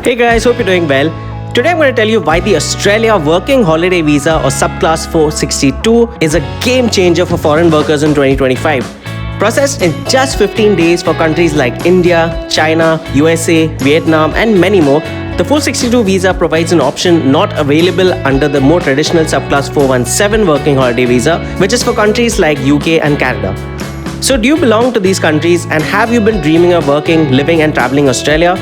Hey guys, hope you're doing well. Today I'm going to tell you why the Australia Working Holiday Visa or Subclass 462 is a game changer for foreign workers in 2025. Processed in just 15 days for countries like India, China, USA, Vietnam and many more, the 462 visa provides an option not available under the more traditional Subclass 417 Working Holiday Visa, which is for countries like UK and Canada. So do you belong to these countries and have you been dreaming of working, living and traveling Australia?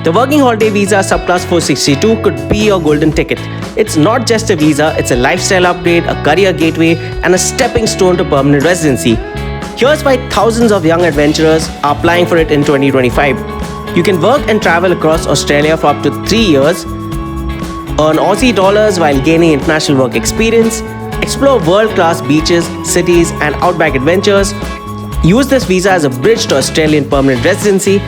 The Working Holiday Visa Subclass 462 could be your golden ticket. It's not just a visa, it's a lifestyle upgrade, a career gateway, and a stepping stone to permanent residency. Here's why thousands of young adventurers are applying for it in 2025. You can work and travel across Australia for up to 3 years, earn Aussie dollars while gaining international work experience, explore world-class beaches, cities, and outback adventures. Use this visa as a bridge to Australian permanent residency.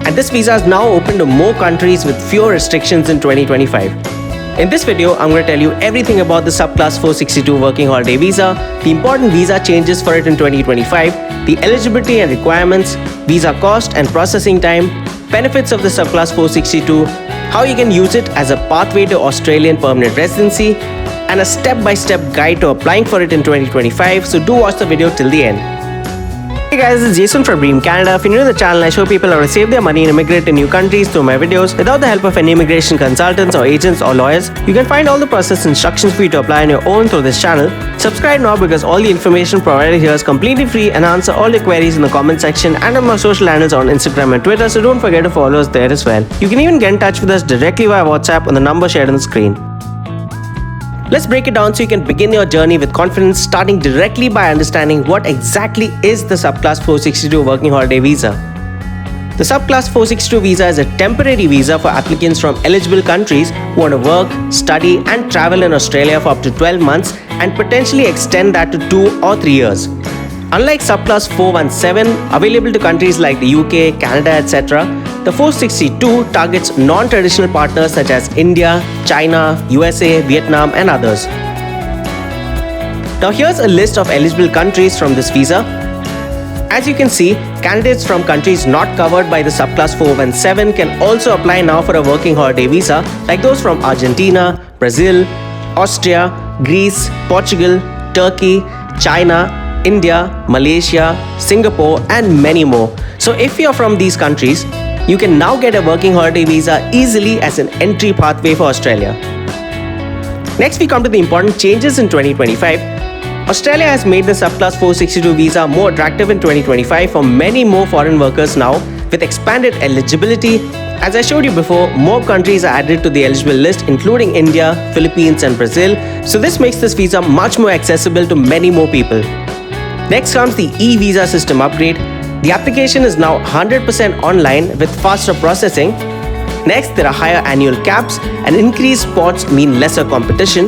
And this visa is now open to more countries with fewer restrictions in 2025. In this video, I'm going to tell you everything about the Subclass 462 Working Holiday Visa, the important visa changes for it in 2025, the eligibility and requirements, visa cost and processing time, benefits of the Subclass 462, how you can use it as a pathway to Australian permanent residency, and a step-by-step guide to applying for it in 2025. So do watch the video till the end. Hey guys, this is Jason from Dream Canada. If you're new to the channel, I show people how to save their money and immigrate to new countries through my videos without the help of any immigration consultants or agents or lawyers. You can find all the process instructions for you to apply on your own through this channel. Subscribe now because all the information provided here is completely free and answer all your queries in the comment section and on my social handles on Instagram and Twitter, so don't forget to follow us there as well. You can even get in touch with us directly via WhatsApp on the number shared on the screen. Let's break it down so you can begin your journey with confidence, starting directly by understanding what exactly is the Subclass 462 Working Holiday Visa. The Subclass 462 visa is a temporary visa for applicants from eligible countries who want to work, study and travel in Australia for up to 12 months and potentially extend that to 2 or 3 years. Unlike Subclass 417, available to countries like the UK, Canada, etc., the 462 targets non-traditional partners such as India, China, USA, Vietnam and others. Now here's a list of eligible countries from this visa. As you can see, candidates from countries not covered by the Subclass 417 can also apply now for a working holiday visa, like those from Argentina, Brazil, Austria, Greece, Portugal, Turkey, China, India, Malaysia, Singapore and many more. So if you're from these countries, you can now get a working holiday visa easily as an entry pathway for Australia. Next, we come to the important changes in 2025. Australia has made the Subclass 462 visa more attractive in 2025 for many more foreign workers now, with expanded eligibility. As I showed you before, more countries are added to the eligible list, including India, Philippines and Brazil. So this makes this visa much more accessible to many more people. Next comes the e-visa system upgrade. The application is now 100% online with faster processing. Next, there are higher annual caps and increased spots mean lesser competition.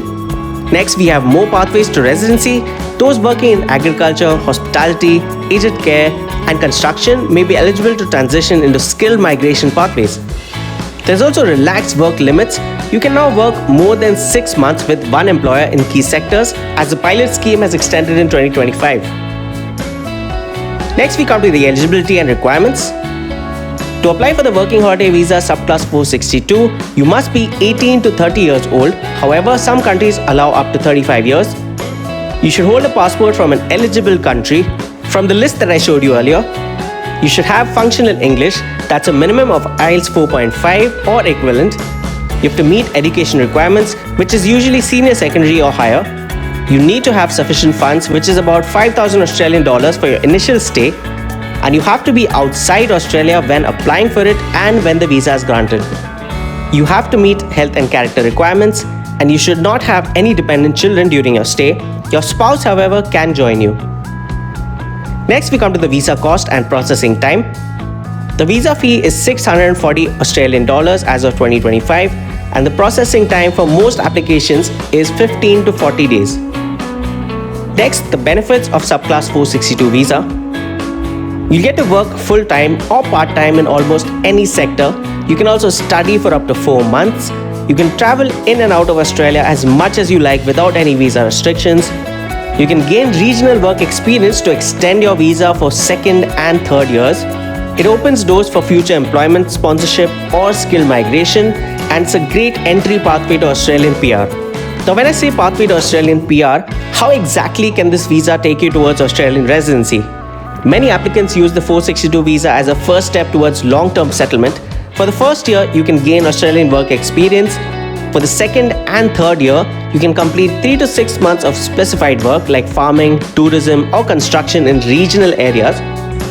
Next, we have more pathways to residency. Those working in agriculture, hospitality, aged care and construction may be eligible to transition into skilled migration pathways. There's also relaxed work limits. You can now work more than 6 months with one employer in key sectors, as the pilot scheme has extended in 2025. Next, we come to the eligibility and requirements. To apply for the Working Holiday Visa Subclass 462, you must be 18 to 30 years old. However, some countries allow up to 35 years. You should hold a passport from an eligible country. From the list that I showed you earlier, you should have functional English. That's a minimum of IELTS 4.5 or equivalent. You have to meet education requirements, which is usually senior secondary or higher. You need to have sufficient funds, which is about 5,000 Australian dollars for your initial stay, and you have to be outside Australia when applying for it and when the visa is granted. You have to meet health and character requirements, and you should not have any dependent children during your stay. Your spouse, however, can join you. Next, we come to the visa cost and processing time. The visa fee is 640 Australian dollars as of 2025, and the processing time for most applications is 15 to 40 days. Next, the benefits of Subclass 462 visa. You get to work full-time or part-time in almost any sector. You can also study for up to 4 months. You can travel in and out of Australia as much as you like without any visa restrictions. You can gain regional work experience to extend your visa for second and third years. It opens doors for future employment, sponsorship, or skill migration, and it's a great entry pathway to Australian PR. Now, when I say pathway to Australian PR, how exactly can this visa take you towards Australian residency? Many applicants use the 462 visa as a first step towards long-term settlement. For the first year, you can gain Australian work experience. For the second and third year, you can complete 3 to 6 months of specified work like farming, tourism, or construction in regional areas.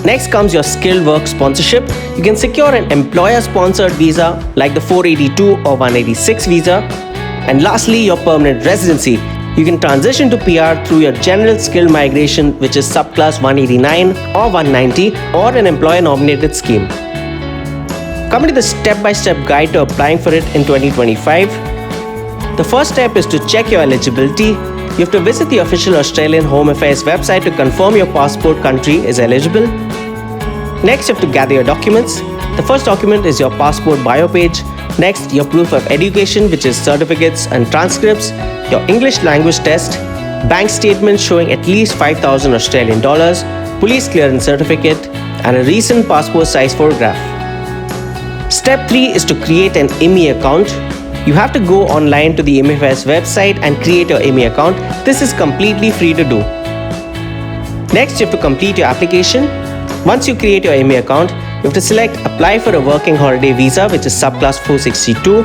Next comes your skilled work sponsorship. You can secure an employer-sponsored visa like the 482 or 186 visa. And lastly, your permanent residency. You can transition to PR through your general skill migration, which is Subclass 189 or 190, or an employer-nominated scheme. Coming to the step-by-step guide to applying for it in 2025. The first step is to check your eligibility. You have to visit the official Australian Home Affairs website to confirm your passport country is eligible. Next, you have to gather your documents. The first document is your passport bio page. Next, your proof of education, which is certificates and transcripts, your English language test, bank statement showing at least 5,000 Australian dollars, police clearance certificate, and a recent passport size photograph. Step 3 is to create an IMI account. You have to go online to the MFS website and create your IMI account. This is completely free to do. Next, you have to complete your application. Once you create your IMI account, you have to select Apply for a Working Holiday Visa, which is Subclass 462.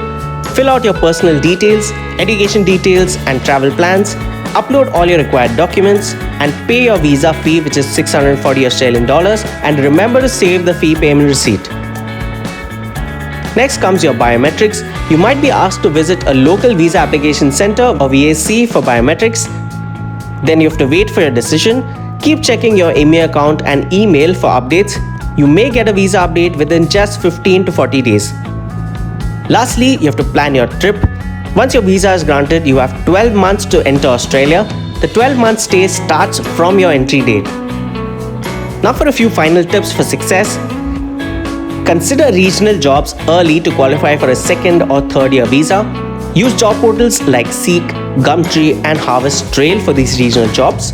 Fill out your personal details, education details, and travel plans. Upload all your required documents and pay your visa fee, which is 640 Australian dollars. And remember to save the fee payment receipt. Next comes your biometrics. You might be asked to visit a local visa application center or VAC for biometrics. Then you have to wait for your decision. Keep checking your IMI account and email for updates. You may get a visa update within just 15 to 40 days. Lastly, you have to plan your trip. Once your visa is granted, you have 12 months to enter Australia. The 12-month stay starts from your entry date. Now for a few final tips for success. Consider regional jobs early to qualify for a second or third year visa. Use job portals like Seek, Gumtree, and Harvest Trail for these regional jobs.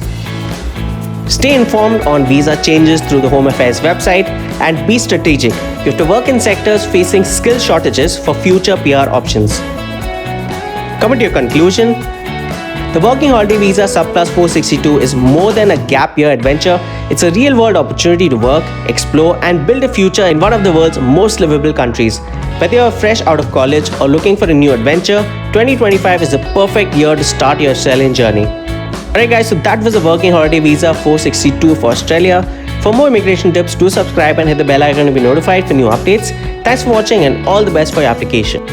Stay informed on visa changes through the Home Affairs website and be strategic. You have to work in sectors facing skill shortages for future PR options. Coming to your conclusion, the Working Holiday Visa Subclass 462 is more than a gap year adventure. It's a real-world opportunity to work, explore, and build a future in one of the world's most livable countries. Whether you're fresh out of college or looking for a new adventure, 2025 is the perfect year to start your Australian journey. Alright guys, so that was the Working Holiday Visa 462 for Australia. For more immigration tips, do subscribe and hit the bell icon to be notified for new updates. Thanks for watching and all the best for your application.